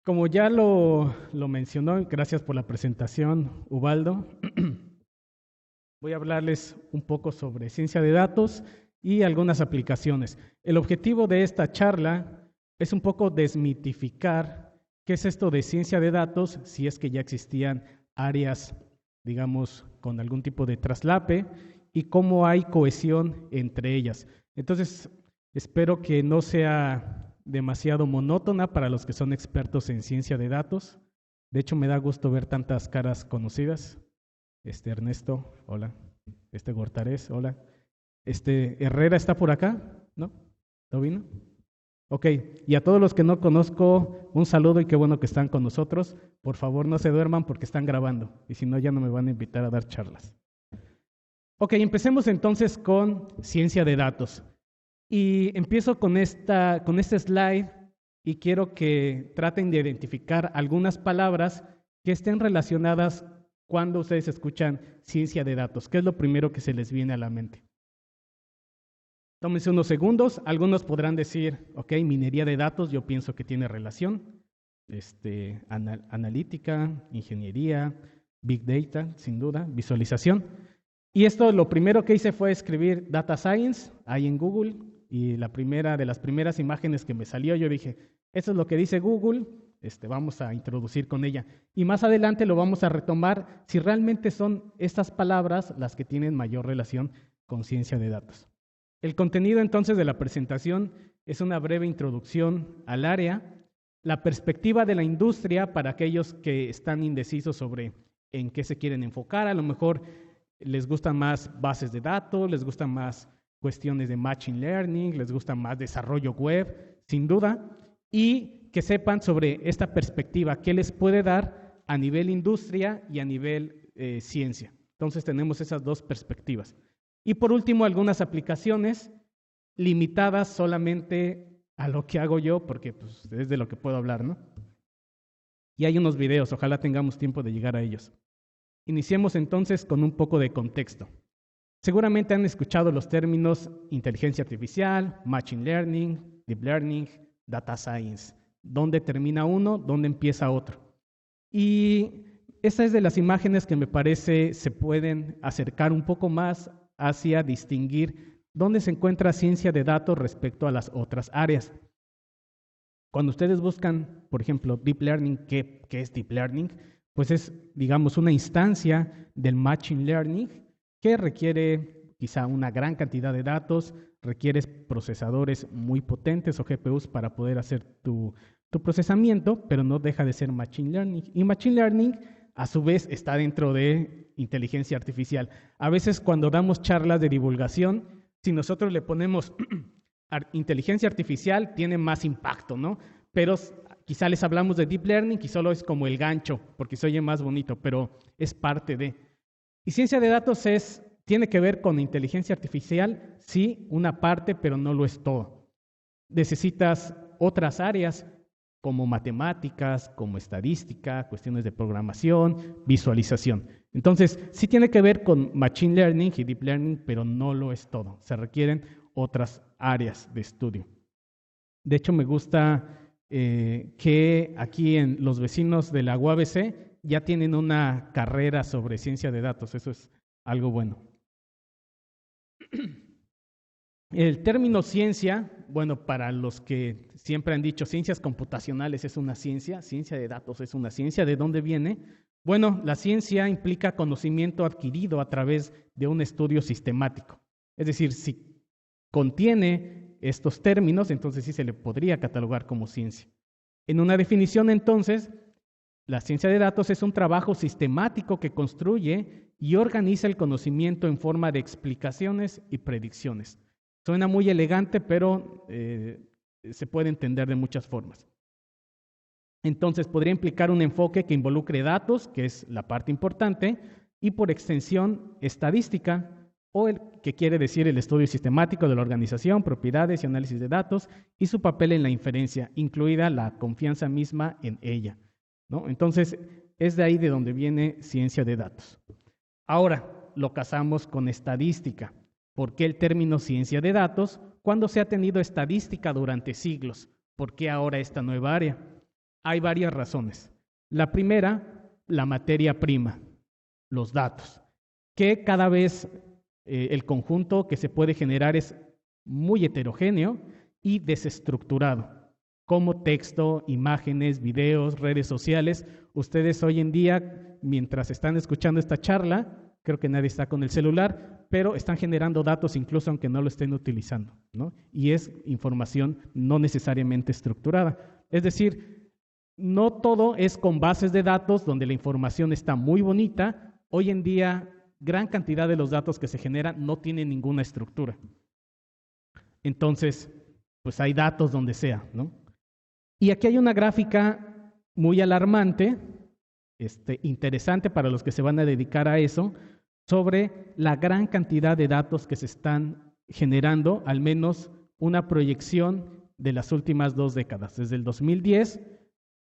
Como ya lo mencionó, gracias por la presentación, Ubaldo. Voy a hablarles un poco sobre ciencia de datos y algunas aplicaciones. El objetivo de esta charla es un poco desmitificar qué es esto de ciencia de datos, si es que ya existían áreas, digamos, con algún tipo de traslape y cómo hay cohesión entre ellas. Entonces, espero que no sea demasiado monótona para los que son expertos en ciencia de datos. De hecho, me da gusto ver tantas caras conocidas. Ernesto, hola. Gortares, hola. Herrera está por acá, ¿no? ¿No vino? Ok, y a todos los que no conozco, un saludo y qué bueno que están con nosotros. Por favor, no se duerman porque están grabando y si no, ya no me van a invitar a dar charlas. Ok, empecemos entonces con ciencia de datos. Y empiezo con este slide y quiero que traten de identificar algunas palabras que estén relacionadas cuando ustedes escuchan ciencia de datos. ¿Qué es lo primero que se les viene a la mente? Tómense unos segundos. Algunos podrán decir, ok, minería de datos, yo pienso que tiene relación. Analítica, ingeniería, big data, sin duda, visualización. Y esto lo primero que hice fue escribir data science ahí en Google. Y la primera de las primeras imágenes que me salió, yo dije, eso es lo que dice Google, vamos a introducir con ella. Y más adelante lo vamos a retomar si realmente son estas palabras las que tienen mayor relación con ciencia de datos. El contenido entonces de la presentación es una breve introducción al área, la perspectiva de la industria para aquellos que están indecisos sobre en qué se quieren enfocar, a lo mejor les gustan más bases de datos, les gustan más cuestiones de machine learning, les gusta más desarrollo web, sin duda, y que sepan sobre esta perspectiva, qué les puede dar a nivel industria y a nivel ciencia. Entonces tenemos esas dos perspectivas. Y por último, algunas aplicaciones limitadas solamente a lo que hago yo, porque pues, es de lo que puedo hablar, ¿no? Y hay unos videos, ojalá tengamos tiempo de llegar a ellos. Iniciemos entonces con un poco de contexto. Seguramente han escuchado los términos inteligencia artificial, machine learning, deep learning, data science. ¿Dónde termina uno? ¿Dónde empieza otro? Y esta es de las imágenes que me parece se pueden acercar un poco más hacia distinguir dónde se encuentra ciencia de datos respecto a las otras áreas. Cuando ustedes buscan, por ejemplo, deep learning, ¿qué es deep learning? Pues es, digamos, una instancia del machine learning que requiere quizá una gran cantidad de datos, requiere procesadores muy potentes o GPUs para poder hacer tu procesamiento, pero no deja de ser machine learning. Y machine learning, a su vez, está dentro de inteligencia artificial. A veces cuando damos charlas de divulgación, si nosotros le ponemos inteligencia artificial, tiene más impacto, ¿no? Pero quizá les hablamos de deep learning y solo es como el gancho, porque se oye más bonito, pero es parte de. Y ciencia de datos tiene que ver con inteligencia artificial, sí, una parte, pero no lo es todo. Necesitas otras áreas como matemáticas, como estadística, cuestiones de programación, visualización. Entonces, sí tiene que ver con machine learning y deep learning, pero no lo es todo. Se requieren otras áreas de estudio. De hecho, me gusta que aquí en los vecinos de la UABC ya tienen una carrera sobre ciencia de datos. Eso es algo bueno. El término ciencia, bueno, para los que siempre han dicho ciencias computacionales es una ciencia de datos es una ciencia, ¿de dónde viene? Bueno, la ciencia implica conocimiento adquirido a través de un estudio sistemático. Es decir, si contiene estos términos, entonces sí se le podría catalogar como ciencia. En una definición, entonces, la ciencia de datos es un trabajo sistemático que construye y organiza el conocimiento en forma de explicaciones y predicciones. Suena muy elegante, pero se puede entender de muchas formas. Entonces, podría implicar un enfoque que involucre datos, que es la parte importante, y por extensión, estadística, o el que quiere decir el estudio sistemático de la organización, propiedades y análisis de datos, y su papel en la inferencia, incluida la confianza misma en ella, ¿no? Entonces, es de ahí de donde viene ciencia de datos. Ahora, lo casamos con estadística. ¿Por qué el término ciencia de datos cuando se ha tenido estadística durante siglos? ¿Por qué ahora esta nueva área? Hay varias razones. La primera, la materia prima, los datos, que cada vez el conjunto que se puede generar es muy heterogéneo y desestructurado, como texto, imágenes, videos, redes sociales. Ustedes hoy en día, mientras están escuchando esta charla, creo que nadie está con el celular, pero están generando datos incluso aunque no lo estén utilizando, ¿no? Y es información no necesariamente estructurada. Es decir, no todo es con bases de datos donde la información está muy bonita. Hoy en día, gran cantidad de los datos que se generan no tienen ninguna estructura. Entonces, pues hay datos donde sea, ¿no? Y aquí hay una gráfica muy alarmante, interesante para los que se van a dedicar a eso, sobre la gran cantidad de datos que se están generando, al menos una proyección de las últimas 2 décadas, desde el 2010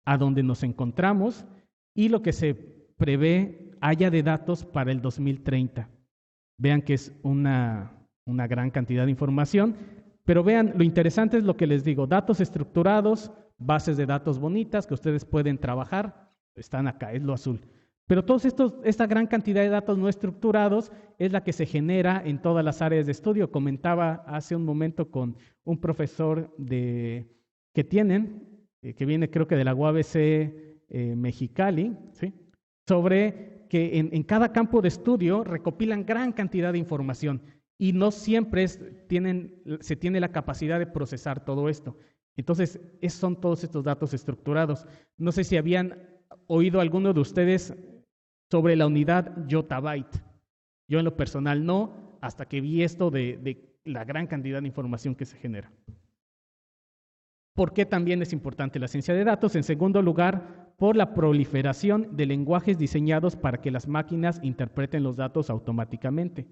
a donde nos encontramos y lo que se prevé haya de datos para el 2030. Vean que es una gran cantidad de información, pero vean, lo interesante es lo que les digo, datos estructurados, bases de datos bonitas que ustedes pueden trabajar, están acá, es lo azul. Pero esta gran cantidad de datos no estructurados es la que se genera en todas las áreas de estudio. Comentaba hace un momento con un profesor que tienen, que viene creo que de la UABC Mexicali, ¿sí? Sobre que en cada campo de estudio recopilan gran cantidad de información y no siempre se tiene la capacidad de procesar todo esto. Entonces, son todos estos datos estructurados. No sé si habían oído alguno de ustedes sobre la unidad yottabyte. Yo en lo personal no, hasta que vi esto de la gran cantidad de información que se genera. ¿Por qué también es importante la ciencia de datos? En segundo lugar, por la proliferación de lenguajes diseñados para que las máquinas interpreten los datos automáticamente.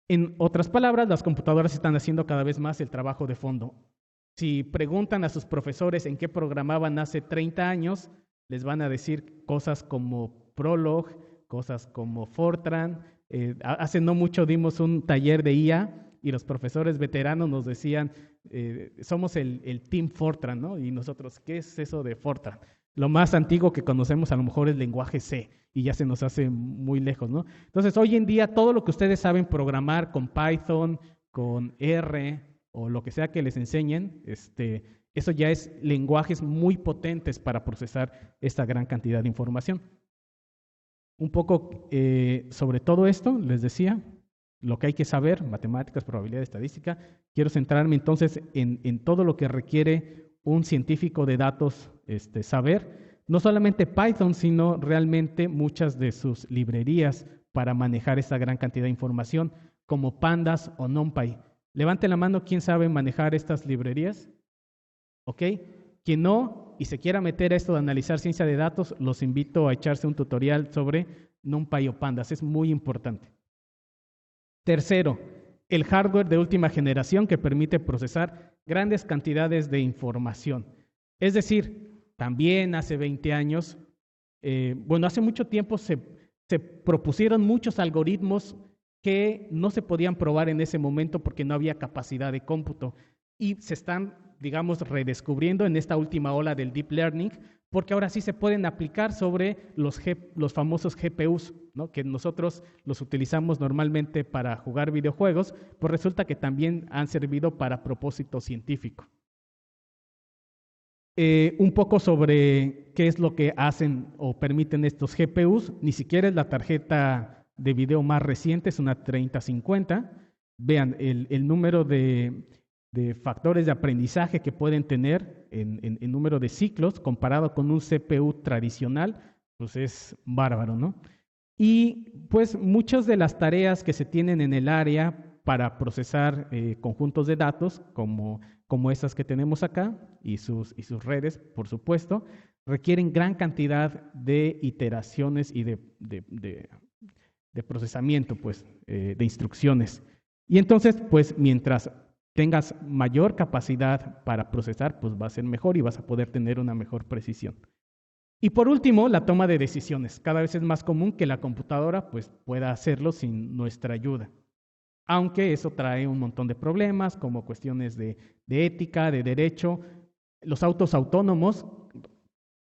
En otras palabras, las computadoras están haciendo cada vez más el trabajo de fondo. Si preguntan a sus profesores en qué programaban hace 30 años, les van a decir cosas como Prolog, cosas como Fortran. Hace no mucho dimos un taller de IA y los profesores veteranos nos decían, somos el Team Fortran, ¿no? Y nosotros, ¿qué es eso de Fortran? Lo más antiguo que conocemos a lo mejor es el lenguaje C y ya se nos hace muy lejos, ¿no? Entonces, hoy en día, todo lo que ustedes saben programar con Python, con R o lo que sea que les enseñen, eso ya es lenguajes muy potentes para procesar esta gran cantidad de información. Un poco sobre todo esto, les decía, lo que hay que saber, matemáticas, probabilidad, estadística. Quiero centrarme entonces en todo lo que requiere un científico de datos saber. No solamente Python, sino realmente muchas de sus librerías para manejar esta gran cantidad de información, como Pandas o NumPy. Levanten la mano, ¿quién sabe manejar estas librerías? ¿Ok? Quien no y se quiera meter a esto de analizar ciencia de datos, los invito a echarse un tutorial sobre NumPy o Pandas, es muy importante. Tercero, el hardware de última generación que permite procesar grandes cantidades de información. Es decir, también hace 20 años, hace mucho tiempo se propusieron muchos algoritmos que no se podían probar en ese momento porque no había capacidad de cómputo y se están, digamos, redescubriendo en esta última ola del Deep Learning porque ahora sí se pueden aplicar sobre los famosos GPUs, ¿no? Que nosotros los utilizamos normalmente para jugar videojuegos, pues resulta que también han servido para propósito científico. Un poco sobre qué es lo que hacen o permiten estos GPUs, ni siquiera es la tarjeta de video más reciente, es una 3050. Vean, el número de factores de aprendizaje que pueden tener en número de ciclos comparado con un CPU tradicional, pues es bárbaro, ¿no? Y pues muchas de las tareas que se tienen en el área para procesar conjuntos de datos, como estas que tenemos acá, y sus redes, por supuesto, requieren gran cantidad de iteraciones y de procesamiento, pues, de instrucciones. Y entonces, pues, mientras tengas mayor capacidad para procesar, pues va a ser mejor y vas a poder tener una mejor precisión. Y por último, la toma de decisiones. Cada vez es más común que la computadora pues, pueda hacerlo sin nuestra ayuda. Aunque eso trae un montón de problemas, como cuestiones de ética, de derecho. Los autos autónomos,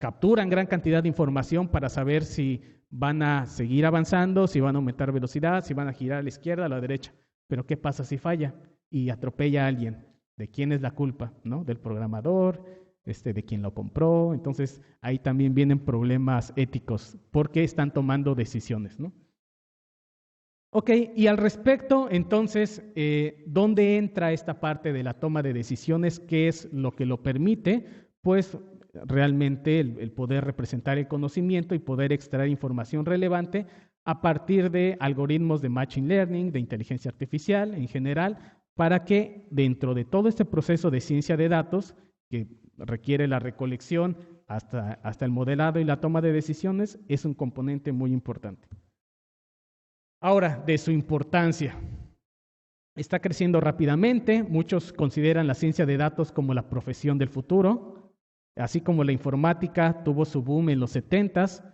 capturan gran cantidad de información para saber si van a seguir avanzando, si van a aumentar velocidad, si van a girar a la izquierda o a la derecha. Pero ¿qué pasa si falla y atropella a alguien? ¿De quién es la culpa? ¿No? ¿Del programador? ¿De quién lo compró? Entonces, ahí también vienen problemas éticos porque están tomando decisiones, ¿no? Ok, y al respecto, entonces, ¿dónde entra esta parte de la toma de decisiones? ¿Qué es lo que lo permite? Pues realmente el poder representar el conocimiento y poder extraer información relevante a partir de algoritmos de Machine Learning, de inteligencia artificial en general, para que dentro de todo este proceso de ciencia de datos, que requiere la recolección hasta el modelado y la toma de decisiones, es un componente muy importante. Ahora, de su importancia. Está creciendo rápidamente, muchos consideran la ciencia de datos como la profesión del futuro, así como la informática tuvo su boom en los 70s,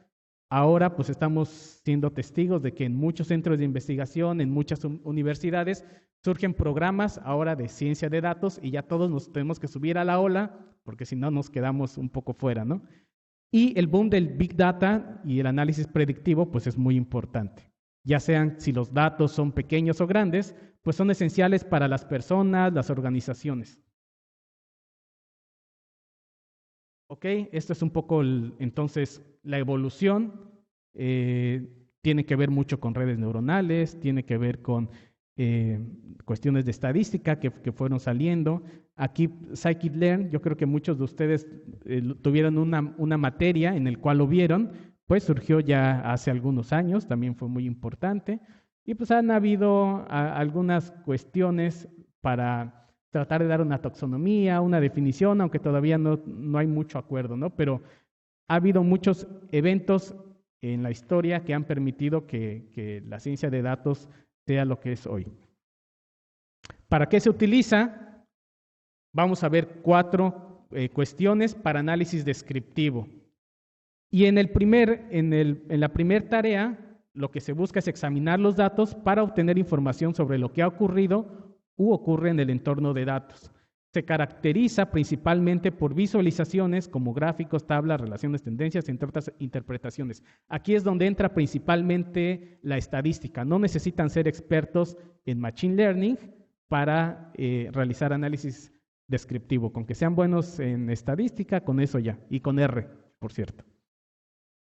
ahora pues estamos siendo testigos de que en muchos centros de investigación, en muchas universidades, surgen programas ahora de ciencia de datos y ya todos nos tenemos que subir a la ola, porque si no nos quedamos un poco fuera, ¿no? Y el boom del Big Data y el análisis predictivo pues es muy importante. Ya sean si los datos son pequeños o grandes, pues son esenciales para las personas, las organizaciones. Ok, esto es un poco, entonces, la evolución. Tiene que ver mucho con redes neuronales, tiene que ver con cuestiones de estadística que fueron saliendo. Aquí, Scikit-learn, yo creo que muchos de ustedes tuvieron una materia en la cual lo vieron, pues surgió ya hace algunos años, también fue muy importante, y pues han habido algunas cuestiones para tratar de dar una taxonomía, una definición, aunque todavía no hay mucho acuerdo, ¿no? Pero ha habido muchos eventos en la historia que han permitido que la ciencia de datos sea lo que es hoy. ¿Para qué se utiliza? Vamos a ver 4 cuestiones para análisis descriptivo. Y en la primera tarea, lo que se busca es examinar los datos para obtener información sobre lo que ha ocurrido u ocurre en el entorno de datos. Se caracteriza principalmente por visualizaciones como gráficos, tablas, relaciones, tendencias, entre otras interpretaciones. Aquí es donde entra principalmente la estadística. No necesitan ser expertos en Machine Learning para realizar análisis descriptivo. Con que sean buenos en estadística, con eso ya. Y con R, por cierto.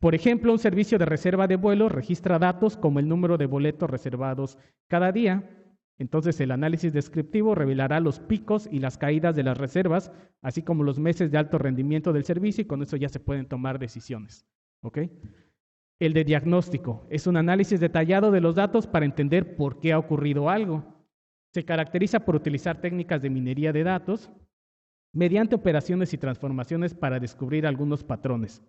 Por ejemplo, un servicio de reserva de vuelos registra datos como el número de boletos reservados cada día. Entonces, el análisis descriptivo revelará los picos y las caídas de las reservas, así como los meses de alto rendimiento del servicio, y con eso ya se pueden tomar decisiones. ¿Ok? El de diagnóstico es un análisis detallado de los datos para entender por qué ha ocurrido algo. Se caracteriza por utilizar técnicas de minería de datos mediante operaciones y transformaciones para descubrir algunos patrones.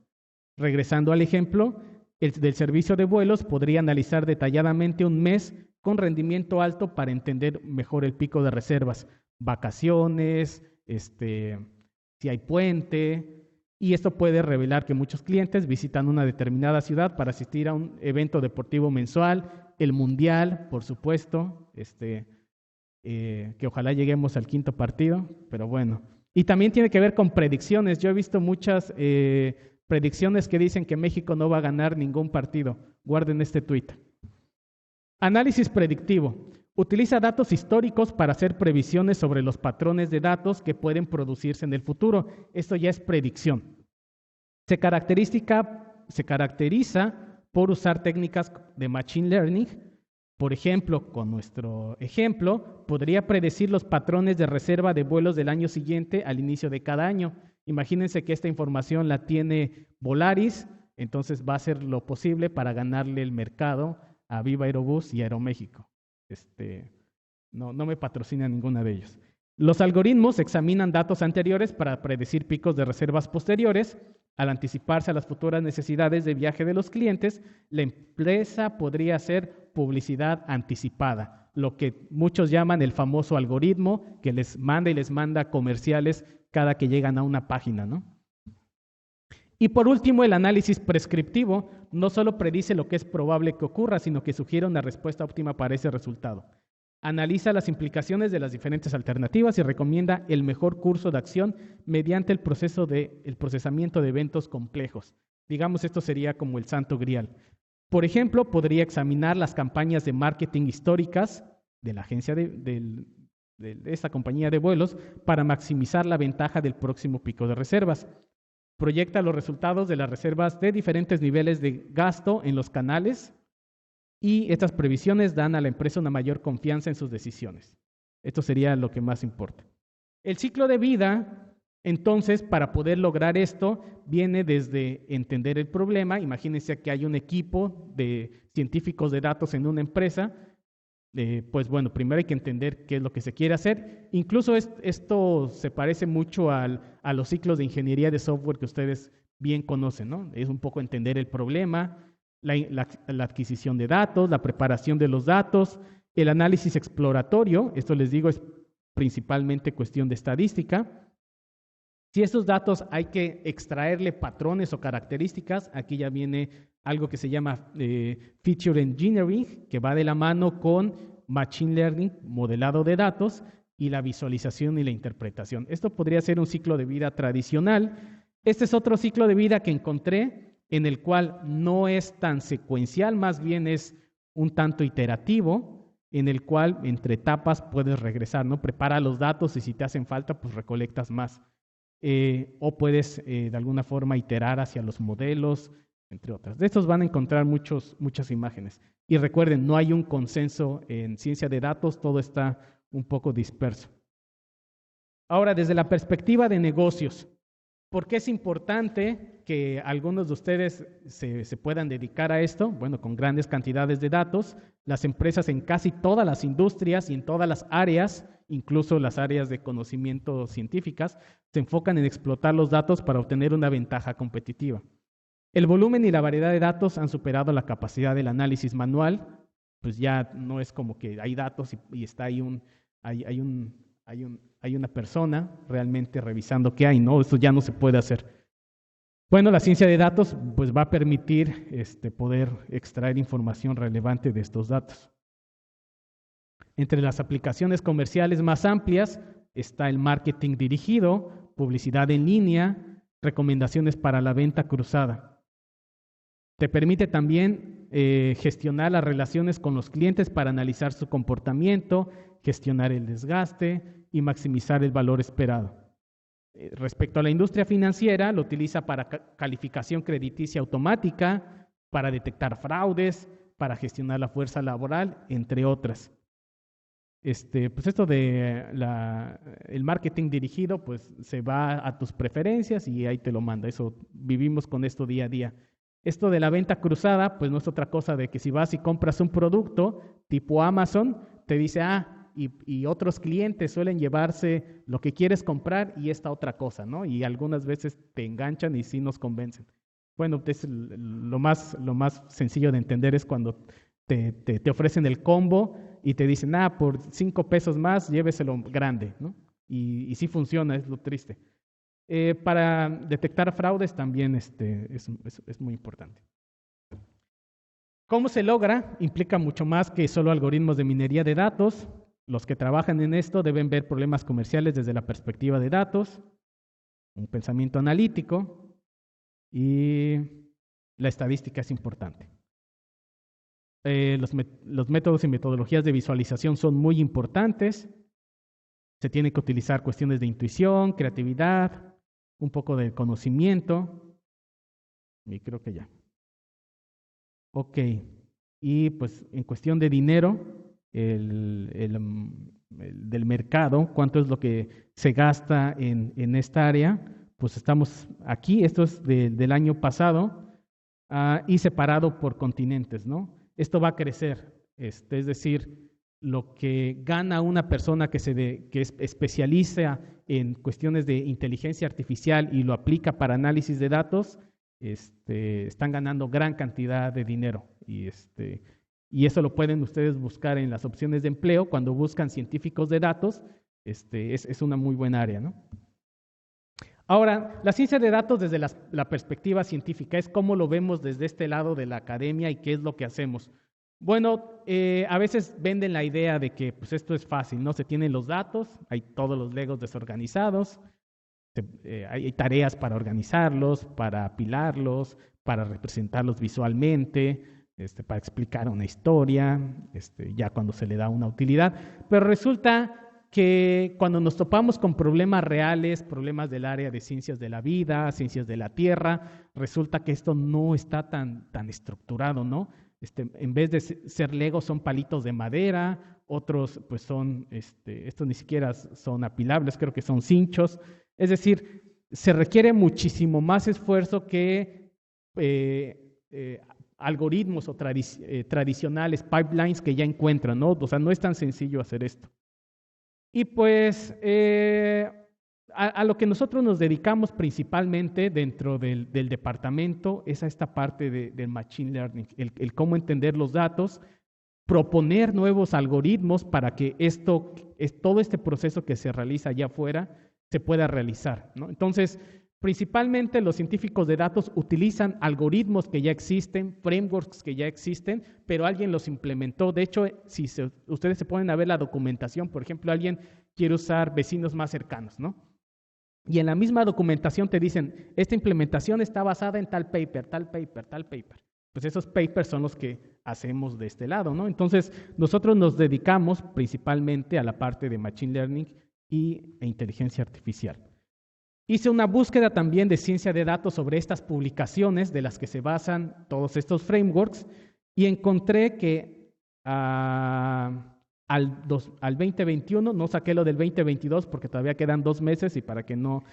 Regresando al ejemplo, el del servicio de vuelos podría analizar detalladamente un mes con rendimiento alto para entender mejor el pico de reservas, vacaciones, si hay puente, y esto puede revelar que muchos clientes visitan una determinada ciudad para asistir a un evento deportivo mensual, el mundial, por supuesto, que ojalá lleguemos al 5º partido, pero bueno. Y también tiene que ver con predicciones. Yo he visto muchas predicciones que dicen que México no va a ganar ningún partido. Guarden este tuit. Análisis predictivo. Utiliza datos históricos para hacer previsiones sobre los patrones de datos que pueden producirse en el futuro. Esto ya es predicción. Se caracteriza por usar técnicas de Machine Learning. Por ejemplo, con nuestro ejemplo, podría predecir los patrones de reserva de vuelos del año siguiente al inicio de cada año. Imagínense que esta información la tiene Volaris, entonces va a hacer lo posible para ganarle el mercado a Viva Aerobús y Aeroméxico. No me patrocina ninguna de ellos. Los algoritmos examinan datos anteriores para predecir picos de reservas posteriores. Al anticiparse a las futuras necesidades de viaje de los clientes, la empresa podría hacer publicidad anticipada, lo que muchos llaman el famoso algoritmo que les manda comerciales cada que llegan a una página, ¿no? Y por último, el análisis prescriptivo no solo predice lo que es probable que ocurra, sino que sugiere una respuesta óptima para ese resultado. Analiza las implicaciones de las diferentes alternativas y recomienda el mejor curso de acción mediante el procesamiento de eventos complejos. Digamos, esto sería como el santo grial. Por ejemplo, podría examinar las campañas de marketing históricas de la agencia de esta compañía de vuelos para maximizar la ventaja del próximo pico de reservas. Proyecta los resultados de las reservas de diferentes niveles de gasto en los canales y estas previsiones dan a la empresa una mayor confianza en sus decisiones. Esto sería lo que más importa. El ciclo de vida, entonces, para poder lograr esto, viene desde entender el problema. Imagínense que hay un equipo de científicos de datos en una empresa. Pues bueno, primero hay que entender qué es lo que se quiere hacer. Incluso esto se parece mucho a los ciclos de ingeniería de software que ustedes bien conocen, ¿no? Es un poco entender el problema, la adquisición de datos, la preparación de los datos, el análisis exploratorio. Esto les digo es principalmente cuestión de estadística. Si esos datos hay que extraerle patrones o características, aquí ya viene algo que se llama Feature Engineering, que va de la mano con Machine Learning, modelado de datos, y la visualización y la interpretación. Esto podría ser un ciclo de vida tradicional. Este es otro ciclo de vida que encontré en el cual no es tan secuencial, más bien es un tanto iterativo, en el cual entre etapas puedes regresar, ¿no? Prepara los datos y si te hacen falta, pues recolectas más. O puedes de alguna forma iterar hacia los modelos, entre otras. De estos van a encontrar muchas imágenes. Y recuerden, no hay un consenso en ciencia de datos, todo está un poco disperso. Ahora, desde la perspectiva de negocios, ¿por qué es importante que algunos de ustedes se puedan dedicar a esto? Bueno, con grandes cantidades de datos, las empresas en casi todas las industrias y en todas las áreas, incluso las áreas de conocimiento científicas, se enfocan en explotar los datos para obtener una ventaja competitiva. El volumen y la variedad de datos han superado la capacidad del análisis manual, pues ya no es como que hay datos y está ahí hay una persona realmente revisando qué hay, ¿no? Eso ya no se puede hacer. Bueno, la ciencia de datos pues va a permitir poder extraer información relevante de estos datos. Entre las aplicaciones comerciales más amplias está el marketing dirigido, publicidad en línea, recomendaciones para la venta cruzada. Te permite también gestionar las relaciones con los clientes para analizar su comportamiento, gestionar el desgaste y maximizar el valor esperado. Respecto a la industria financiera, lo utiliza para calificación crediticia automática, para detectar fraudes, para gestionar la fuerza laboral, entre otras. Pues esto de el marketing dirigido, pues se va a tus preferencias y ahí te lo manda. Eso vivimos con esto día a día. Esto de la venta cruzada, pues no es otra cosa de que si vas y compras un producto tipo Amazon, te dice, y otros clientes suelen llevarse lo que quieres comprar y esta otra cosa, ¿no? Y algunas veces te enganchan y sí nos convencen. Bueno, lo más sencillo de entender es cuando te ofrecen el combo y te dicen, por 5 pesos más, lléveselo grande, ¿no? Y sí funciona, es lo triste. Para detectar fraudes también es muy importante. ¿Cómo se logra? Implica mucho más que solo algoritmos de minería de datos. Los que trabajan en esto deben ver problemas comerciales desde la perspectiva de datos, un pensamiento analítico y la estadística es importante. Los métodos y metodologías de visualización son muy importantes. Se tienen que utilizar cuestiones de intuición, creatividad, un poco de conocimiento. Y creo que ya. Ok. Y pues en cuestión de dinero, del mercado, cuánto es lo que se gasta en esta área, pues estamos aquí, esto es del año pasado, y separado por continentes, ¿no? Esto va a crecer, es decir, lo que gana una persona que es especializa en cuestiones de inteligencia artificial y lo aplica para análisis de datos, están ganando gran cantidad de dinero y eso lo pueden ustedes buscar en las opciones de empleo cuando buscan científicos de datos, es una muy buena área, ¿no? Ahora, la ciencia de datos desde la perspectiva científica es cómo lo vemos desde este lado de la academia y qué es lo que hacemos. Bueno, a veces venden la idea de que pues esto es fácil, ¿no? Se tienen los datos, hay todos los legos desorganizados, hay tareas para organizarlos, para apilarlos, para representarlos visualmente, para explicar una historia, ya cuando se le da una utilidad. Pero resulta que cuando nos topamos con problemas reales, problemas del área de ciencias de la vida, ciencias de la tierra, resulta que esto no está tan estructurado, ¿no? En vez de ser legos son palitos de madera, otros pues son, estos ni siquiera son apilables, creo que son cinchos. Es decir, se requiere muchísimo más esfuerzo que algoritmos o tradicionales, pipelines que ya encuentran, ¿no? O sea, no es tan sencillo hacer esto. Y pues a lo que nosotros nos dedicamos principalmente dentro del departamento es a esta parte del Machine Learning, el cómo entender los datos, proponer nuevos algoritmos para que todo este proceso que se realiza allá afuera se pueda realizar, ¿no? Entonces, principalmente los científicos de datos utilizan algoritmos que ya existen, frameworks que ya existen, pero alguien los implementó. De hecho, si ustedes se ponen a ver la documentación, por ejemplo, alguien quiere usar vecinos más cercanos, ¿no? Y en la misma documentación te dicen, esta implementación está basada en tal paper, tal paper, tal paper. Pues esos papers son los que hacemos de este lado, ¿no? Entonces, nosotros nos dedicamos principalmente a la parte de Machine Learning e inteligencia artificial. Hice una búsqueda también de ciencia de datos sobre estas publicaciones de las que se basan todos estos frameworks y encontré que al 2021, no saqué lo del 2022 porque todavía quedan 2 meses y para que no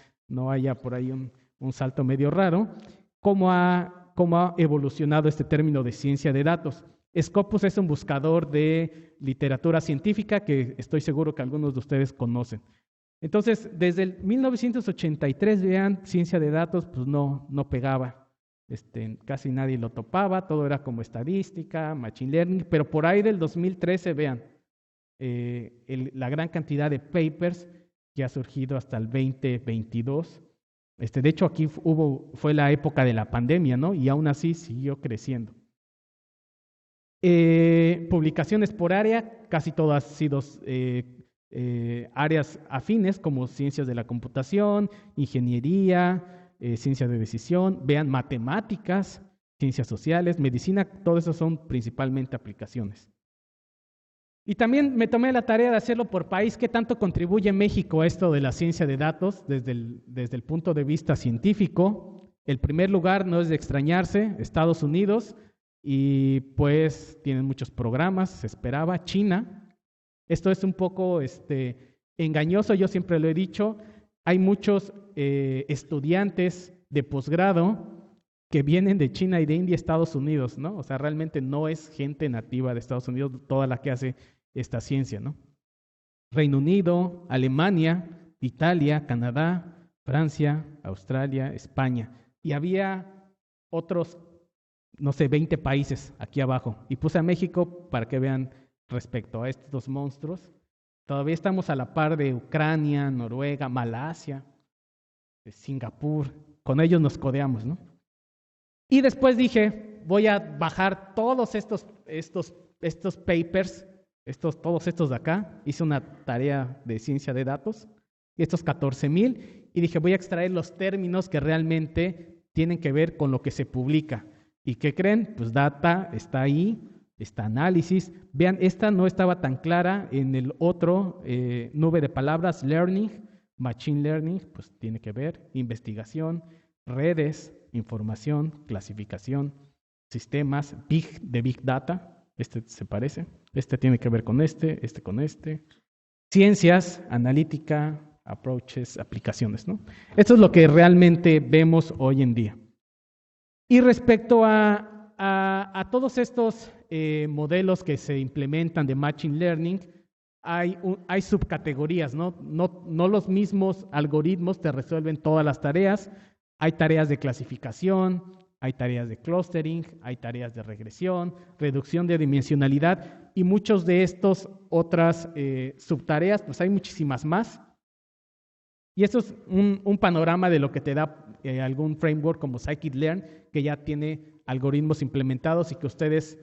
haya por ahí un salto medio raro, cómo ha evolucionado este término de ciencia de datos. Scopus es un buscador de literatura científica que estoy seguro que algunos de ustedes conocen. Entonces, desde el 1983, vean, ciencia de datos, pues no pegaba. Casi nadie lo topaba, todo era como estadística, machine learning, pero por ahí del 2013, vean, la gran cantidad de papers que ha surgido hasta el 2022. De hecho, aquí fue la época de la pandemia, ¿no? Y aún así siguió creciendo. Publicaciones por área, casi todas han sido áreas afines como ciencias de la computación, ingeniería, ciencia de decisión, vean matemáticas, ciencias sociales, medicina, todo eso son principalmente aplicaciones. Y también me tomé la tarea de hacerlo por país. ¿Qué tanto contribuye México a esto de la ciencia de datos desde el punto de vista científico? El primer lugar, no es de extrañarse, Estados Unidos, y pues tienen muchos programas, se esperaba, China. Esto es un poco engañoso, yo siempre lo he dicho. Hay muchos estudiantes de posgrado que vienen de China y de India a Estados Unidos, ¿no? O sea, realmente no es gente nativa de Estados Unidos toda la que hace esta ciencia, ¿no? Reino Unido, Alemania, Italia, Canadá, Francia, Australia, España. Y había otros, no sé, 20 países aquí abajo. Y puse a México para que vean respecto a estos monstruos. Todavía estamos a la par de Ucrania, Noruega, Malasia, Singapur. Con ellos nos codeamos, ¿no? Y después dije, voy a bajar todos estos papers, todos estos de acá. Hice una tarea de ciencia de datos, estos 14,000, y dije, voy a extraer los términos que realmente tienen que ver con lo que se publica. ¿Y qué creen? Pues data está ahí, está análisis. Vean, esta no estaba tan clara en el otro nube de palabras, learning, machine learning, pues tiene que ver, investigación, redes, información, clasificación, sistemas, de Big Data, se parece, tiene que ver con con ciencias, analítica, approaches, aplicaciones, ¿no? Esto es lo que realmente vemos hoy en día. Y respecto a todos estos modelos que se implementan de Machine Learning, hay subcategorías, ¿no? No los mismos algoritmos te resuelven todas las tareas. Hay tareas de clasificación, hay tareas de clustering, hay tareas de regresión, reducción de dimensionalidad y muchos de estos otras subtareas, pues hay muchísimas más. Y esto es un panorama de lo que te da algún framework como scikit-learn, que ya tiene algoritmos implementados y que ustedes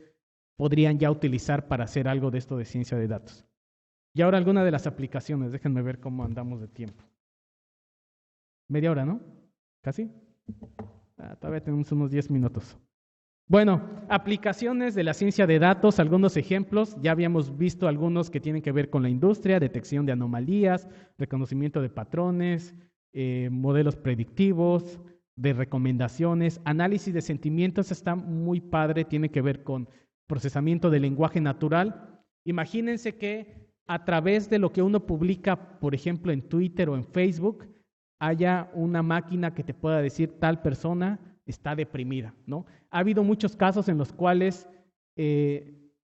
podrían ya utilizar para hacer algo de esto de ciencia de datos. Y ahora alguna de las aplicaciones, déjenme ver cómo andamos de tiempo. Media hora, ¿no? ¿Casi? Todavía tenemos unos 10 minutos. Bueno, aplicaciones de la ciencia de datos, algunos ejemplos. Ya habíamos visto algunos que tienen que ver con la industria, detección de anomalías, reconocimiento de patrones, modelos predictivos, de recomendaciones, análisis de sentimientos. Está muy padre, tiene que ver con procesamiento del lenguaje natural. Imagínense que a través de lo que uno publica, por ejemplo, en Twitter o en Facebook, haya una máquina que te pueda decir tal persona está deprimida, ¿no? Ha habido muchos casos en los cuales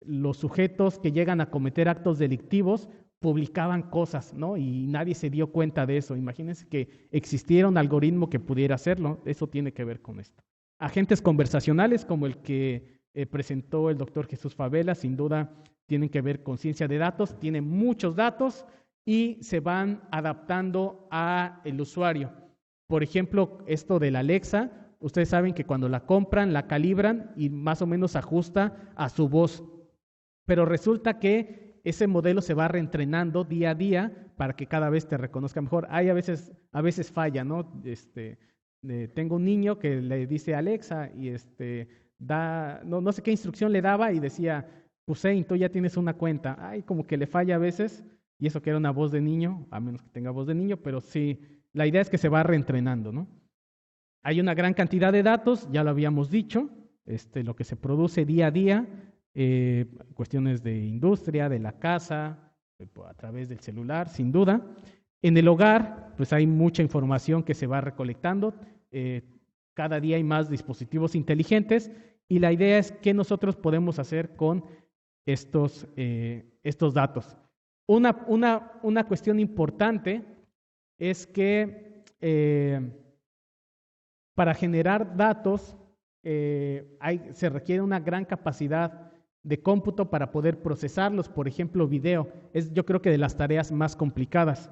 los sujetos que llegan a cometer actos delictivos publicaban cosas, ¿no? Y nadie se dio cuenta de eso. Imagínense que existiera un algoritmo que pudiera hacerlo. Eso tiene que ver con esto. Agentes conversacionales como el que presentó el doctor Jesús Favela, sin duda tienen que ver con ciencia de datos, tienen muchos datos y se van adaptando al usuario. Por ejemplo, esto de la Alexa, ustedes saben que cuando la compran, la calibran y más o menos ajusta a su voz. Pero resulta que ese modelo se va reentrenando día a día para que cada vez te reconozca mejor. Hay a veces falla, ¿no? Tengo un niño que le dice Alexa y no sé qué instrucción le daba y decía, Hussein, tú ya tienes una cuenta. Ay, como que le falla a veces, y eso que era una voz de niño, a menos que tenga voz de niño, pero sí, la idea es que se va reentrenando, ¿no? Hay una gran cantidad de datos, ya lo habíamos dicho, lo que se produce día a día, cuestiones de industria, de la casa, a través del celular, sin duda. En el hogar, pues hay mucha información que se va recolectando, cada día hay más dispositivos inteligentes y la idea es qué nosotros podemos hacer con estos datos. Una cuestión importante es que para generar datos se requiere una gran capacidad de cómputo para poder procesarlos. Por ejemplo, video es yo creo que de las tareas más complicadas.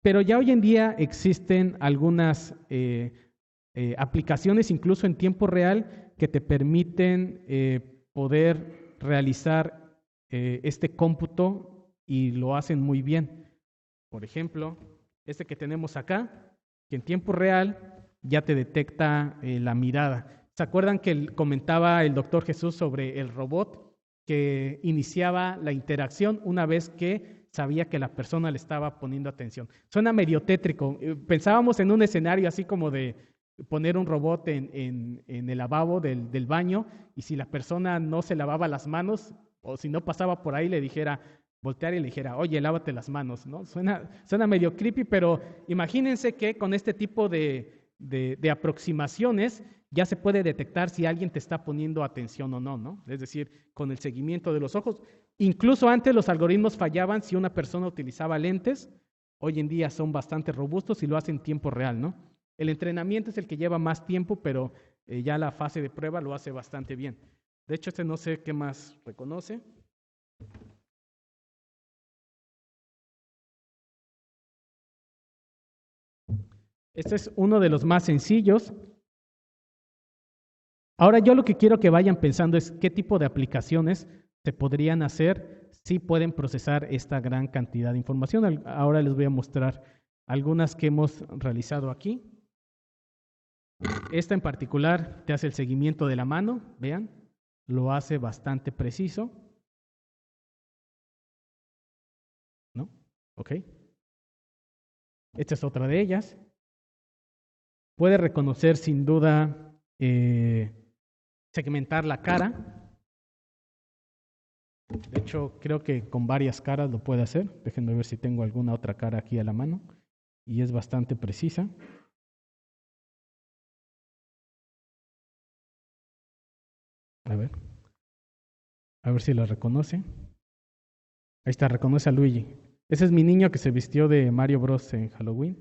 Pero ya hoy en día existen algunas aplicaciones, incluso en tiempo real, que te permiten poder realizar este cómputo y lo hacen muy bien. Por ejemplo, este que tenemos acá, que en tiempo real ya te detecta la mirada. ¿Se acuerdan que comentaba el doctor Jesús sobre el robot que iniciaba la interacción una vez que sabía que la persona le estaba poniendo atención? Suena medio tétrico. Pensábamos en un escenario así como de poner un robot en el lavabo del baño y si la persona no se lavaba las manos o si no pasaba por ahí le dijera, voltear y le dijera, oye, lávate las manos, ¿no? Suena medio creepy, pero imagínense que con este tipo de aproximaciones ya se puede detectar si alguien te está poniendo atención o no, ¿no? Es decir, con el seguimiento de los ojos. Incluso antes los algoritmos fallaban si una persona utilizaba lentes. Hoy en día son bastante robustos y lo hacen en tiempo real, ¿no? El entrenamiento es el que lleva más tiempo, pero ya la fase de prueba lo hace bastante bien. De hecho, no sé qué más reconoce. Este es uno de los más sencillos. Ahora yo lo que quiero que vayan pensando es qué tipo de aplicaciones se podrían hacer si pueden procesar esta gran cantidad de información. Ahora les voy a mostrar algunas que hemos realizado aquí. Esta en particular te hace el seguimiento de la mano, vean, lo hace bastante preciso. ¿No? Ok. Esta es otra de ellas. Puede reconocer sin duda, segmentar la cara. De hecho, creo que con varias caras lo puede hacer. Déjenme ver si tengo alguna otra cara aquí a la mano. Y es bastante precisa. A ver si la reconoce. Ahí está, reconoce a Luigi. Ese es mi niño que se vistió de Mario Bros. En Halloween.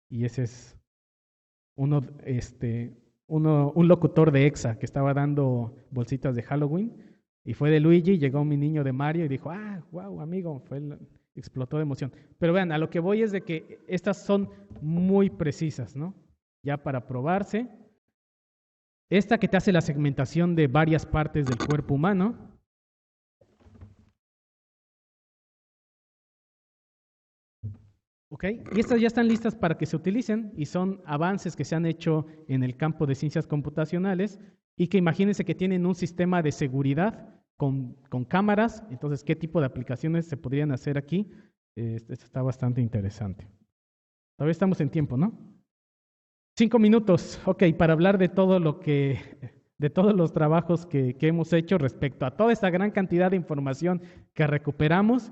Y ese es un locutor de EXA que estaba dando bolsitas de Halloween. Y fue de Luigi, llegó mi niño de Mario y dijo, wow, amigo, explotó de emoción. Pero vean, a lo que voy es de que estas son muy precisas, ¿no? Ya para probarse. Esta que te hace la segmentación de varias partes del cuerpo humano. ¿Ok? Y estas ya están listas para que se utilicen y son avances que se han hecho en el campo de ciencias computacionales y que imagínense que tienen un sistema de seguridad con cámaras. Entonces, ¿qué tipo de aplicaciones se podrían hacer aquí? Esto está bastante interesante. Todavía estamos en tiempo, ¿no? 5 minutos, ok, para hablar de todo de todos los trabajos que hemos hecho respecto a toda esta gran cantidad de información que recuperamos.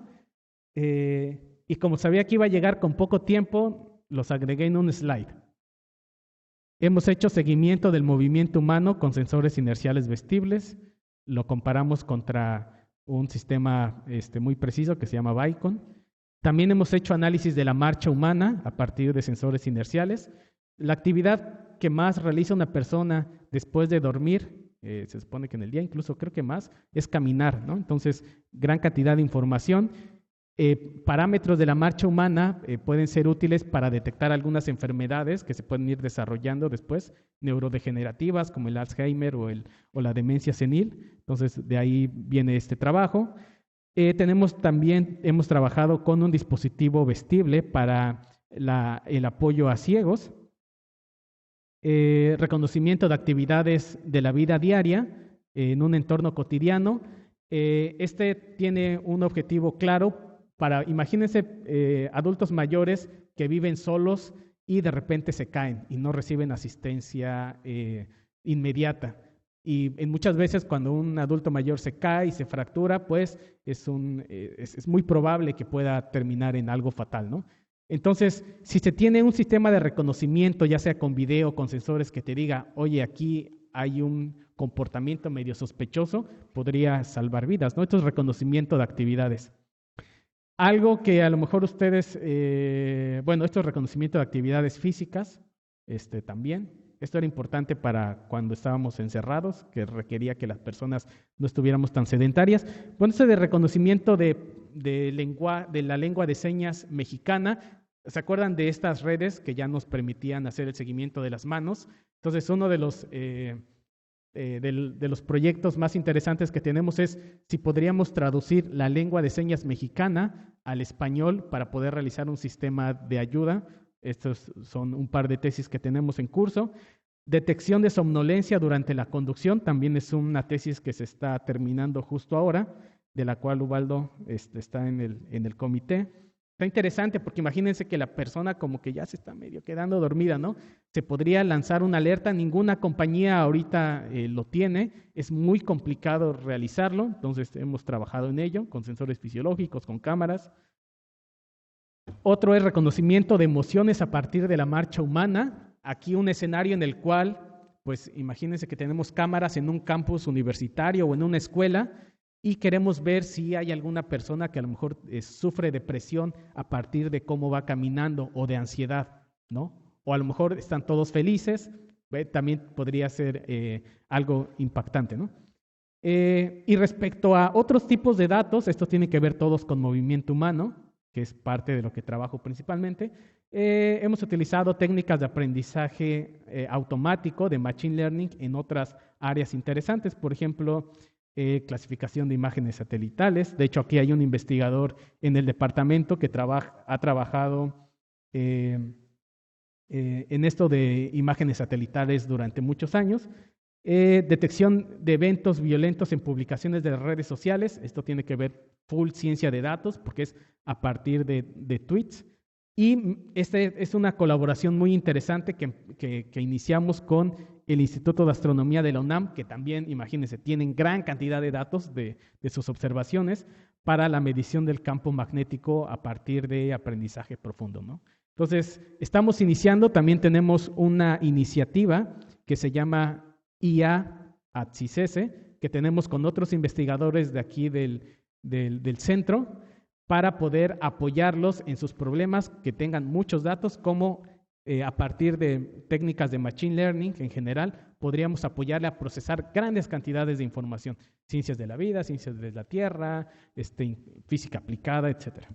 Y como sabía que iba a llegar con poco tiempo, los agregué en un slide. Hemos hecho seguimiento del movimiento humano con sensores inerciales vestibles. Lo comparamos contra un sistema muy preciso que se llama Vicon. También hemos hecho análisis de la marcha humana a partir de sensores inerciales. La actividad que más realiza una persona después de dormir, se supone que en el día incluso creo que más, es caminar, ¿no? Entonces, gran cantidad de información. Parámetros de la marcha humana pueden ser útiles para detectar algunas enfermedades que se pueden ir desarrollando después, neurodegenerativas como el Alzheimer o la demencia senil. Entonces, de ahí viene este trabajo. Hemos trabajado con un dispositivo vestible para el apoyo a ciegos, reconocimiento de actividades de la vida diaria en un entorno cotidiano. Este tiene un objetivo claro. Imagínense adultos mayores que viven solos y de repente se caen y no reciben asistencia inmediata. Y muchas veces cuando un adulto mayor se cae y se fractura, pues es muy probable que pueda terminar en algo fatal, ¿no? Entonces, si se tiene un sistema de reconocimiento, ya sea con video, con sensores que te diga, oye, aquí hay un comportamiento medio sospechoso, podría salvar vidas, ¿no? Esto es reconocimiento de actividades. Algo que a lo mejor ustedes, esto es reconocimiento de actividades físicas, también. Esto era importante para cuando estábamos encerrados, que requería que las personas no estuviéramos tan sedentarias. Bueno, esto de reconocimiento de la lengua de señas mexicana, ¿se acuerdan de estas redes que ya nos permitían hacer el seguimiento de las manos? Entonces, uno de los proyectos más interesantes que tenemos es si podríamos traducir la lengua de señas mexicana al español para poder realizar un sistema de ayuda. Estos son un par de tesis que tenemos en curso. Detección de somnolencia durante la conducción también es una tesis que se está terminando justo ahora, de la cual Ubaldo está en el comité. Está interesante porque imagínense que la persona como que ya se está medio quedando dormida, ¿no? Se podría lanzar una alerta, ninguna compañía ahorita lo tiene, es muy complicado realizarlo, entonces hemos trabajado en ello con sensores fisiológicos, con cámaras. Otro es reconocimiento de emociones a partir de la marcha humana. Aquí un escenario en el cual, pues imagínense que tenemos cámaras en un campus universitario o en una escuela y queremos ver si hay alguna persona que a lo mejor sufre depresión a partir de cómo va caminando o de ansiedad, ¿no? O a lo mejor están todos felices, también podría ser algo impactante, ¿no? Y respecto a otros tipos de datos, estos tienen que ver todos con movimiento humano, que es parte de lo que trabajo principalmente. Hemos utilizado técnicas de aprendizaje automático, de Machine Learning, en otras áreas interesantes, por ejemplo, clasificación de imágenes satelitales. De hecho, aquí hay un investigador en el departamento que ha trabajado en esto de imágenes satelitales durante muchos años. Detección de eventos violentos en publicaciones de redes sociales. Esto tiene que ver full ciencia de datos porque es a partir de tweets. Y es una colaboración muy interesante que iniciamos con el Instituto de Astronomía de la UNAM, que también, imagínense, tienen gran cantidad de datos de sus observaciones para la medición del campo magnético a partir de aprendizaje profundo, ¿no? Entonces, estamos iniciando, también tenemos una iniciativa que se llama IA at CICESE, que tenemos con otros investigadores de aquí del centro, para poder apoyarlos en sus problemas, que tengan muchos datos, como a partir de técnicas de Machine Learning en general, podríamos apoyarle a procesar grandes cantidades de información, ciencias de la vida, ciencias de la Tierra, física aplicada, etc.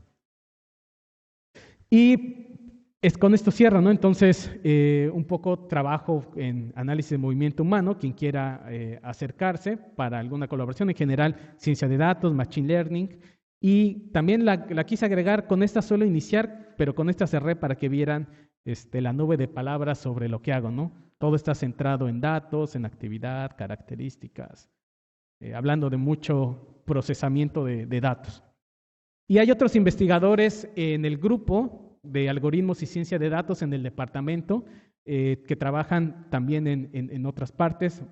Y con esto cierro, ¿no? Entonces, un poco trabajo en análisis de movimiento humano, quien quiera acercarse para alguna colaboración, en general, ciencia de datos, Machine Learning. Y también la quise agregar, con esta suelo iniciar, pero con esta cerré para que vieran la nube de palabras sobre lo que hago, ¿no? Todo está centrado en datos, en actividad, características, hablando de mucho procesamiento de datos. Y hay otros investigadores en el grupo de algoritmos y ciencia de datos en el departamento que trabajan también en otras partes.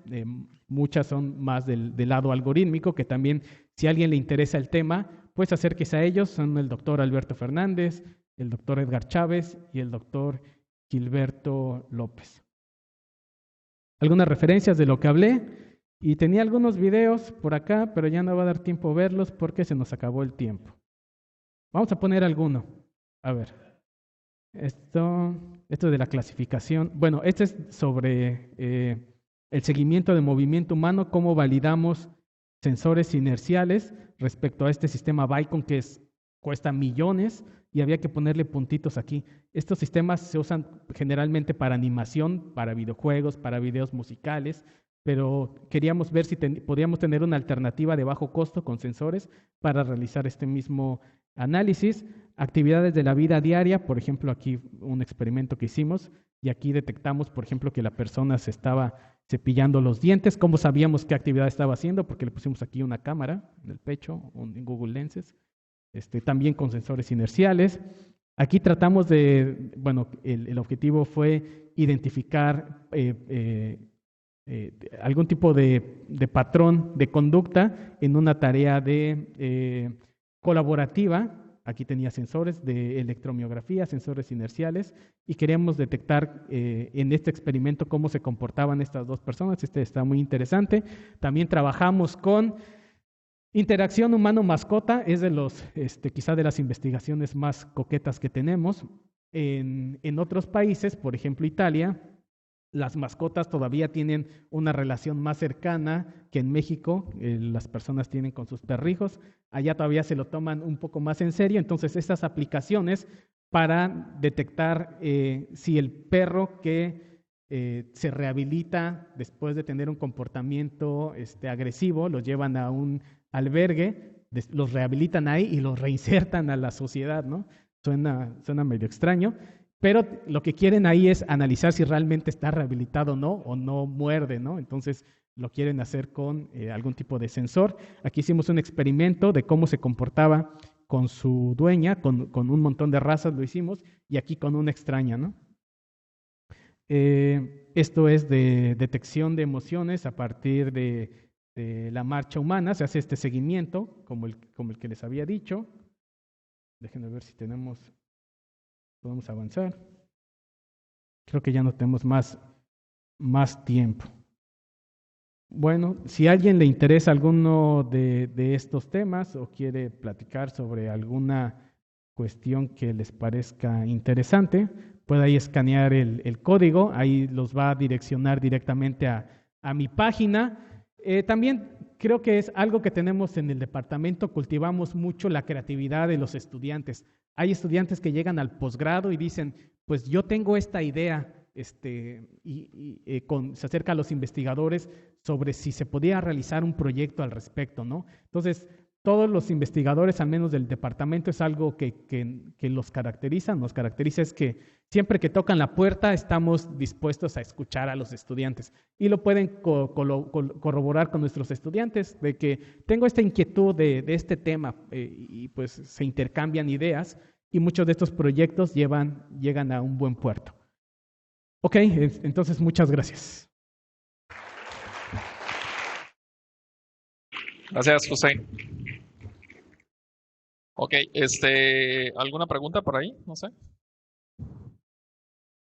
Muchas son más del lado algorítmico, que también, si a alguien le interesa el tema, pues acérquese a ellos. Son el doctor Alberto Fernández, el doctor Edgar Chávez y el doctor Gilberto López. Algunas referencias de lo que hablé, y tenía algunos videos por acá, pero ya no va a dar tiempo a verlos porque se nos acabó el tiempo. Vamos a poner alguno. A ver. Esto de la clasificación. Bueno, este es sobre el seguimiento de movimiento humano, cómo validamos sensores inerciales respecto a este sistema Vicon que cuesta millones y había que ponerle puntitos aquí. Estos sistemas se usan generalmente para animación, para videojuegos, para videos musicales, pero queríamos ver si podíamos tener una alternativa de bajo costo con sensores para realizar este mismo análisis. Actividades de la vida diaria, por ejemplo, aquí un experimento que hicimos y aquí detectamos, por ejemplo, que la persona se estaba cepillando los dientes. ¿Cómo sabíamos qué actividad estaba haciendo? Porque le pusimos aquí una cámara en el pecho, en Google Lenses, también con sensores inerciales. Aquí tratamos de, bueno, el objetivo fue identificar algún tipo de patrón de conducta en una tarea colaborativa. Aquí tenía sensores de electromiografía, sensores inerciales, y queríamos detectar en este experimento cómo se comportaban estas dos personas. Está muy interesante. También trabajamos con interacción humano-mascota, es de los, quizá de las investigaciones más coquetas que tenemos. En otros países, por ejemplo Italia, las mascotas todavía tienen una relación más cercana que en México, las personas tienen con sus perrijos. Allá todavía se lo toman un poco más en serio. Entonces, estas aplicaciones para detectar si el perro que se rehabilita después de tener un comportamiento agresivo, lo llevan a un albergue, los rehabilitan ahí y los reinsertan a la sociedad, ¿no? Suena medio extraño. Pero lo que quieren ahí es analizar si realmente está rehabilitado o no muerde, ¿no? Entonces lo quieren hacer con algún tipo de sensor. Aquí hicimos un experimento de cómo se comportaba con su dueña, con un montón de razas lo hicimos, y aquí con una extraña, ¿no? Esto es de detección de emociones a partir de la marcha humana. Se hace este seguimiento, como el que les había dicho. Déjenme ver si podemos avanzar. Creo que ya no tenemos más tiempo. Bueno, si a alguien le interesa alguno de estos temas o quiere platicar sobre alguna cuestión que les parezca interesante, puede ahí escanear el código, ahí los va a direccionar directamente a mi página. También creo que es algo que tenemos en el departamento, cultivamos mucho la creatividad de los estudiantes. Hay estudiantes que llegan al posgrado y dicen, pues yo tengo esta idea, se acerca a los investigadores sobre si se podía realizar un proyecto al respecto, ¿no? Entonces, todos los investigadores, al menos del departamento, es algo que nos caracteriza es que siempre que tocan la puerta estamos dispuestos a escuchar a los estudiantes y lo pueden corroborar con nuestros estudiantes de que tengo esta inquietud de este tema y pues se intercambian ideas y muchos de estos proyectos llegan a un buen puerto. Ok, entonces muchas gracias. Gracias, José. Ok, ¿alguna pregunta por ahí? No sé.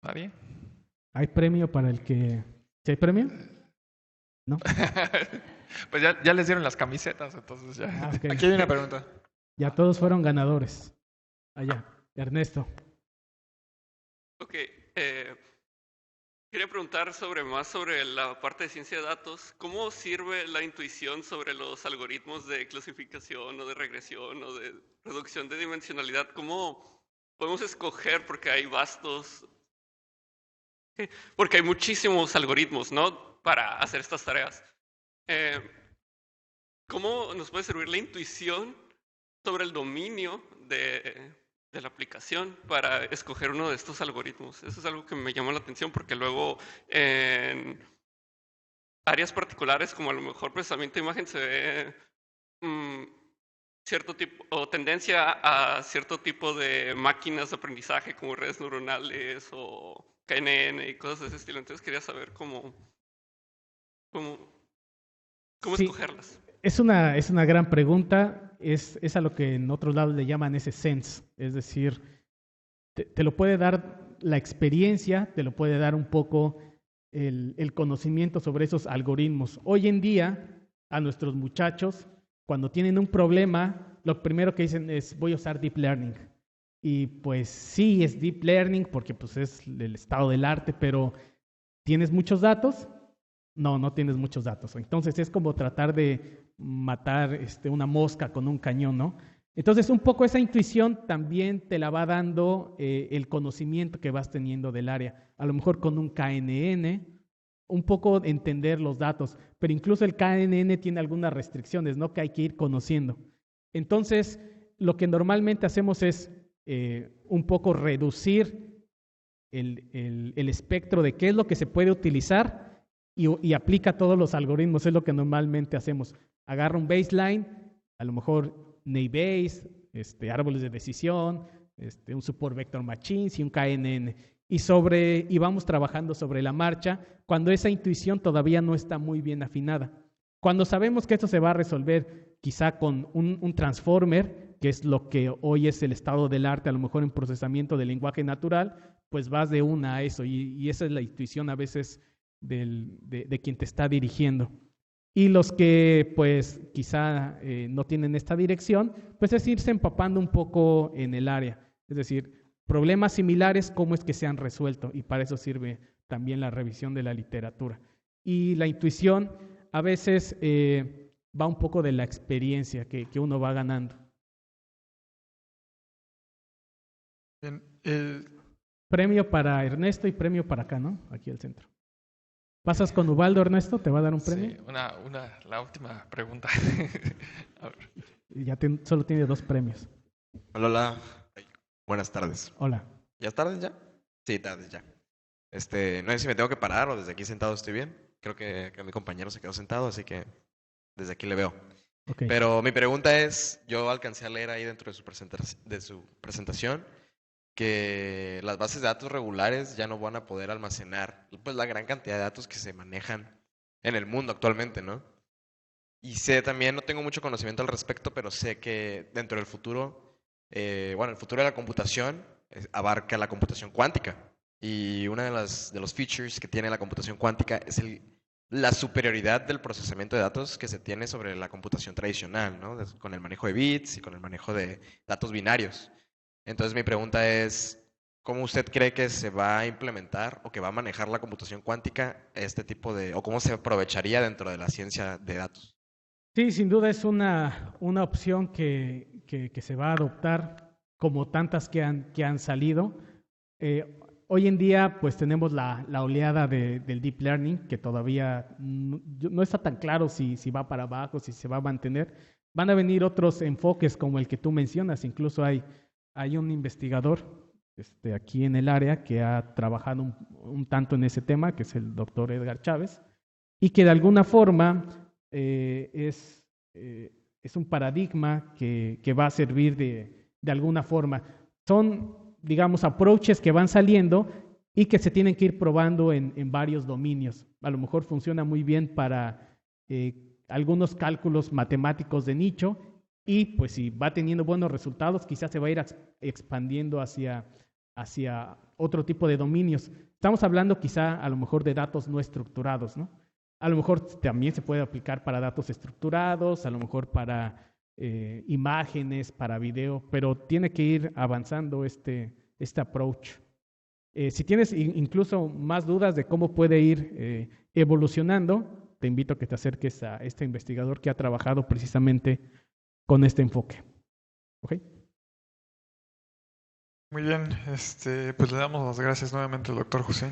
¿Nadie? ¿Hay premio para el que... ¿Sí hay premio? ¿No? Pues ya les dieron las camisetas, entonces ya. Okay. Aquí hay una pregunta. Ya todos fueron ganadores. Allá, Ernesto. Ok, quería preguntar más sobre la parte de ciencia de datos. ¿Cómo sirve la intuición sobre los algoritmos de clasificación o de regresión o de reducción de dimensionalidad? ¿Cómo podemos escoger, porque hay porque hay muchísimos algoritmos, ¿no?, para hacer estas tareas? ¿Cómo nos puede servir la intuición sobre el dominio de la aplicación para escoger uno de estos algoritmos. Eso es algo que me llama la atención porque luego en áreas particulares, como a lo mejor procesamiento de imagen, se ve cierto tipo o tendencia a cierto tipo de máquinas de aprendizaje como redes neuronales o KNN y cosas de ese estilo. Entonces quería saber cómo Sí, escogerlas. es una gran pregunta. Es a lo que en otros lados le llaman ese sense. Es decir, te lo puede dar la experiencia, te lo puede dar un poco el conocimiento sobre esos algoritmos. Hoy en día, a nuestros muchachos, cuando tienen un problema, lo primero que dicen es voy a usar Deep Learning. Y pues sí, es Deep Learning porque pues es el estado del arte, pero ¿tienes muchos datos? No, no tienes muchos datos. Entonces es como tratar de matar una mosca con un cañón, ¿no? Entonces un poco esa intuición también te la va dando el conocimiento que vas teniendo del área. A lo mejor con un KNN, un poco entender los datos, pero incluso el KNN tiene algunas restricciones, ¿no? Que hay que ir conociendo. Entonces, lo que normalmente hacemos es un poco reducir el espectro de qué es lo que se puede utilizar y aplica todos los algoritmos, es lo que normalmente hacemos. Agarra un baseline, a lo mejor Naibase, árboles de decisión, un support vector machines y un KNN. Y vamos trabajando sobre la marcha cuando esa intuición todavía no está muy bien afinada. Cuando sabemos que esto se va a resolver quizá con un transformer, que es lo que hoy es el estado del arte, a lo mejor en procesamiento del lenguaje natural, pues vas de una a eso y esa es la intuición a veces de quien te está dirigiendo. Y los que pues quizá no tienen esta dirección, pues es irse empapando un poco en el área. Es decir, problemas similares, cómo es que se han resuelto. Y para eso sirve también la revisión de la literatura. Y la intuición a veces va un poco de la experiencia que uno va ganando. Bien, Premio para Ernesto y premio para acá, ¿no? Aquí al centro. ¿Pasas con Ubaldo, Ernesto? ¿Te va a dar un premio? Sí, la última pregunta. A ver. Ya solo tiene 2 premios. Hola, hola. Buenas tardes. Hola. ¿Ya es tardes ya? Sí, tardes ya. No sé si me tengo que parar o desde aquí sentado estoy bien. Creo que mi compañero se quedó sentado, así que desde aquí le veo. Okay. Pero mi pregunta es, yo alcancé a leer ahí dentro de su presentación que las bases de datos regulares ya no van a poder almacenar pues la gran cantidad de datos que se manejan en el mundo actualmente, ¿no? Y sé también, no tengo mucho conocimiento al respecto, pero sé que dentro del futuro, el futuro de la computación abarca la computación cuántica. Y una de los features que tiene la computación cuántica es la superioridad del procesamiento de datos que se tiene sobre la computación tradicional, ¿no? Con el manejo de bits y con el manejo de datos binarios. Entonces mi pregunta es, ¿cómo usted cree que se va a implementar o que va a manejar la computación cuántica o cómo se aprovecharía dentro de la ciencia de datos? Sí, sin duda es una opción que se va a adoptar como tantas que han salido. Hoy en día pues tenemos la oleada del Deep Learning que todavía no está tan claro si va para abajo, si se va a mantener. Van a venir otros enfoques como el que tú mencionas, incluso hay un investigador aquí en el área que ha trabajado un tanto en ese tema, que es el doctor Edgar Chávez, y que de alguna forma es un paradigma que va a servir de alguna forma. Son, digamos, approaches que van saliendo y que se tienen que ir probando en varios dominios. A lo mejor funciona muy bien para algunos cálculos matemáticos de nicho, y pues si va teniendo buenos resultados, quizás se va a ir expandiendo hacia otro tipo de dominios. Estamos hablando quizá a lo mejor de datos no estructurados, ¿no? A lo mejor también se puede aplicar para datos estructurados, a lo mejor para imágenes, para video, pero tiene que ir avanzando este approach. Si tienes incluso más dudas de cómo puede ir evolucionando, te invito a que te acerques a este investigador que ha trabajado precisamente con este enfoque. ¿Ok? Muy bien, pues le damos las gracias nuevamente al doctor Hussein.